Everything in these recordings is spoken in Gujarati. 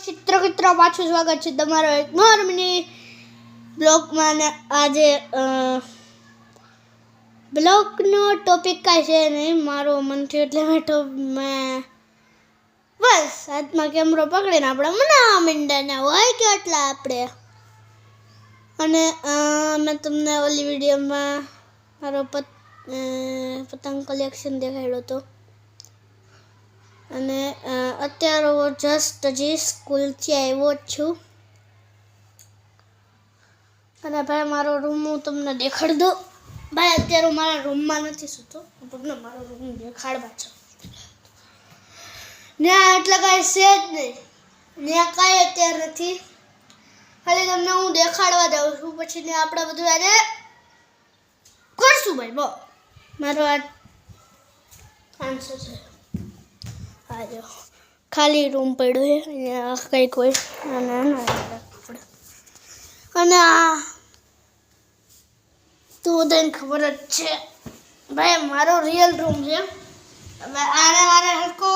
ચિત્ર પાછું સ્વાગત છે તમારો એક નવા મિની બ્લોગમાં. ને આજે બ્લોગનો ટોપિક કાંઈ છે નહીં, મારો મન થયું એટલે મેં બસ હાથમાં કેમેરો પકડીને આપણે મનાવવા માંડ્યા હોય કેટલા આપણે. અને મેં તમને ઓલી વિડીયોમાં મારો પતંગ કલેક્શન દેખાડ્યો હતો. અને અત્યારે હું જસ્ટ હજી સ્કૂલથી આવ્યો જ છું. અને ભાઈ મારો રૂમ હું તમને દેખાડી દઉં. ભાઈ અત્યારે હું મારા રૂમમાં નથી સૂતો, હું તમને મારો રૂમ દેખાડવા છું. ત્યાં એટલે કાંઈ છે જ નહીં, ત્યાં કાંઈ અત્યારે નથી, ખાલી તમને હું દેખાડવા જાઉં છું. પછી ને આપણે બધું આજે કરશું ભાઈ. બો મારો આ આન્સર છે. આ જો ખાલી રૂમ પડ્યો છે, અહીંયા કંઈક હોય અને આ તો બધાને ખબર જ છે ભાઈ મારો રિયલ રૂમ છે. હવે આને મારે હરકો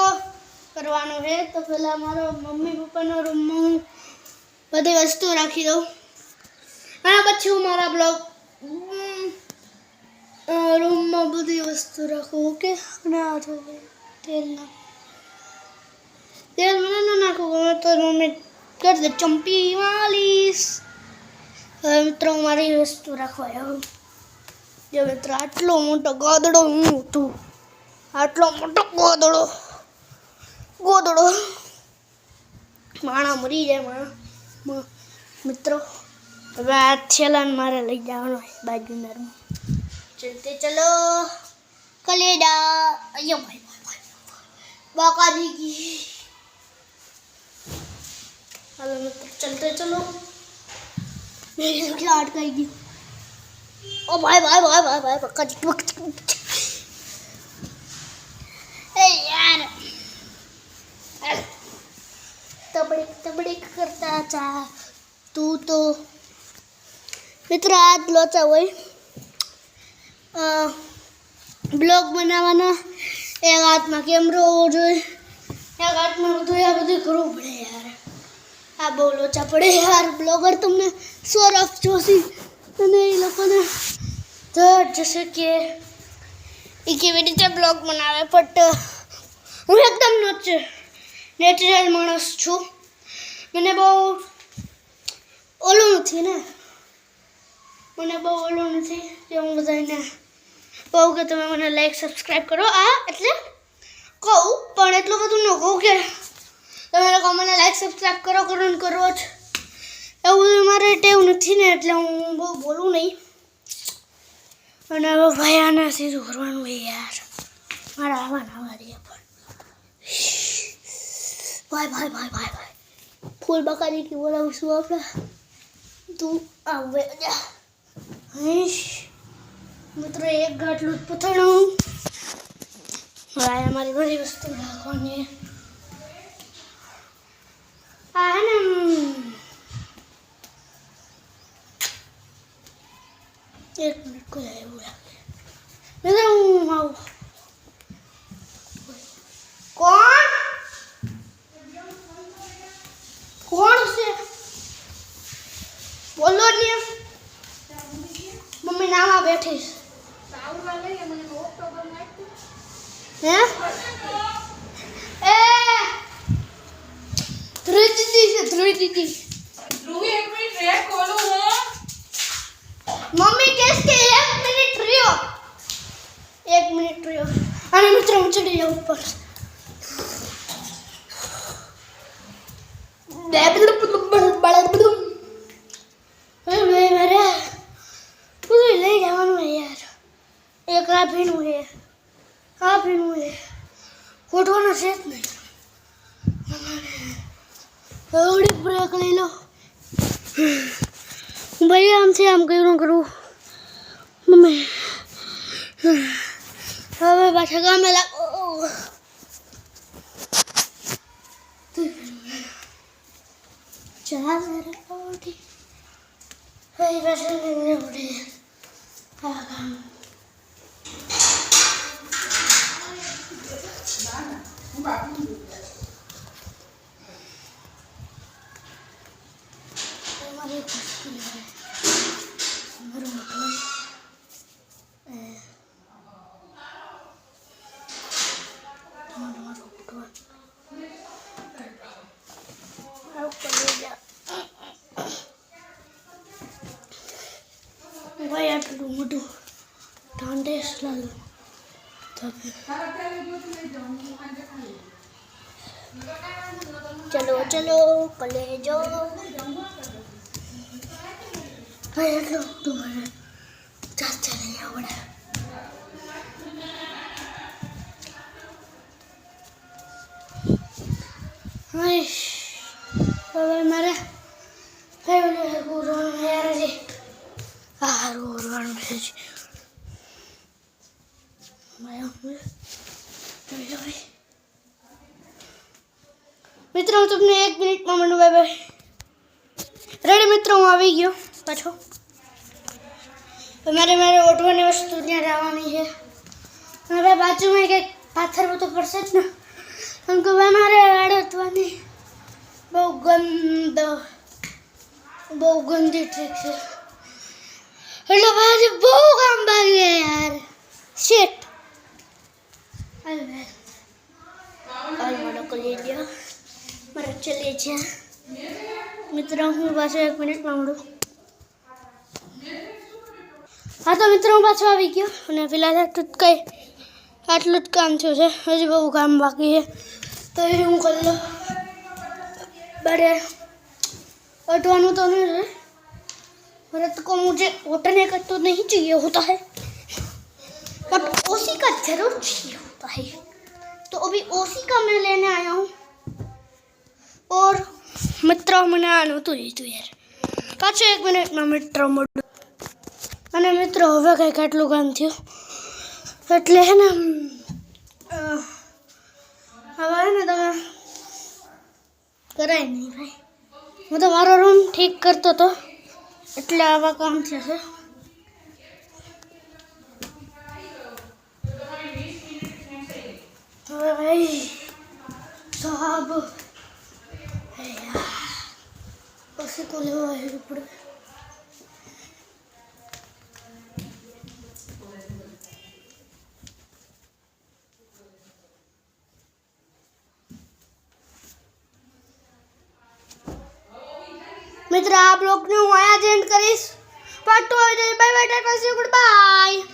કરવાનો છે, તો પહેલાં મારો મમ્મી પપ્પાનો રૂમમાં હું બધી વસ્તુ રાખી દઉં, અને પછી હું મારા બ્લોગ રૂમમાં બધી વસ્તુ રાખું. ઓકે. અને આ તેલ મને ન નાખું તો મમ્મી કરી દે ચંપી વાલીશ. હવે મિત્રો મારી વસ્તુ રાખવા આવ્યો. જો મિત્રો આટલો મોટો ગોદડો હું હતું, આટલો મોટો ગોદડો માણા મરી જાય માણા મિત્રો. હવે આ છેલ્લાને મારે લઈ જવાનો બાજુના રૂમ. ચલતે ચલો કલેડા. અయ్యో ભાઈ બાકા દીકી. હાલો મિત્રો ચલતે ચલો. क्या अटकाई गई. ओ भाई पक्का ए यार तबड़े करता था तू तो. मित्र आज लोचा હોય બ્લોગ બનાવવાના. એક હાથમાં કેમેરો હોવો જોઈએ, એક હાથમાં બધું કરવું પડે યાર. આ બહુ લોચા પડે યાર. બ્લોગર તમને સૌરભ જોશી અને એ લોકોને તો જશે કે એ કેવી રીતે બ્લોગ બનાવે, બટ હું એકદમ નેચરલ માણસ છું. મને બહુ ઓલું નથી કે હું બધાને કહું કે તમે મને લાઈક સબસ્ક્રાઈબ કરો. આ એટલે કહું, પણ એટલું બધું ન કહું કે તમે લોકો મને લાઈક સબસ્ક્રાઈબ કરો જ. એવું બધું મારે ટેવ નથી ને, એટલે હું બહુ બોલું નહીં. અને હવે ભાઈ આના સીધું કરવાનું હોય યાર. મારા આવા દે પણ ભાઈ ફૂલ બકારી કે બોલાવું છું આપણે. તું આવે જા મિત્રો. એક ગાંઠલું જ પૂછાણું. હવે અમારી બધી વસ્તુ રાખવાની. આ હે ને એક મિનિટ કોઈ એવું લાગે. હું આવું. કોણ છે બોલો ને. મમ્મી નાવા બેઠીશ. હે એ ધ્રુવી દીદી મમ્મી કહેશ કે 1 મિનિટ રહ્યો. અને મિત્રો હું ચડી જાઉં ઉપર. બધું લઈ જવાનું હે યાર. એક આ ભીનું હે, ખોટવાનું છે જ નહીં. થોડી બ્રેક લઈ લો ભાઈ. આમથી આમ કર્યું કરું મમ્મી. હવે પાછા ગામે લાગો. ચા ઉઠી હવે પાછા ઉઠી હા કામ. हमारे खुशी है हमारे मतलब भाई आटलू मोटू ठांडे स्लालू चलो चलो कलेजो भाई आटलू तुम्हारे चाचा नहीं आवड़े भाई હવે મારે ફેવરેટ ગુરુવાનું યાર છે આ ગુરુવાનું છે મિત્રો હું તમને 1 મિનિટમાં મળું બાય બાય રેડી મિત્રો હું આવી ગયો પાછો મારે ઓઢવાની વસ્તુ ત્યાં રહેવાની છે હવે બાજુમાં કંઈક પાથરવું તો પડશે જ ને કેમ કે ભાઈ મારે આડતવાની બહુ ગંદી ટ્રીક છે એટલે ભાઈ બહુ કામ બાકી યાર શેટ હાલ મારો કરી ગયો મારે ચલીએ છીએ મિત્રો હું પાછો 1 મિનિટમાં મળું હા તો મિત્રો હું પાછો આવી ગયો અને પેલા આટલું જ કામ થયું છે હજી બહુ કામ બાકી છે तो ये હું कर लो बड़े अटवानु तो नहीं है भरत को मुझे उठने का तो नहीं चाहिए होता है बट ओसी का जरूर चाहिए होता है तो अभी ओसी का मैं लेने आया हूँ और मित्र मैंने आना तो यार पाछो 1 मिनिटમાં મિત્ર મળું અને મિત્રો હવે કંઈક આટલું કામ થયું એટલે હે ને હવે ને તમે કરાય નહીં ભાઈ હું તો મારો રૂમ ઠીક કરતો હતો એટલે આવા કામ થશે હવે ભાઈ સાહેબ પછી તો લેવા આવ્યું પડે मित्र आप लोग ने वहाँ एंड करीश पार्ट 2 बाय बाय टाटा सी गुड बाय।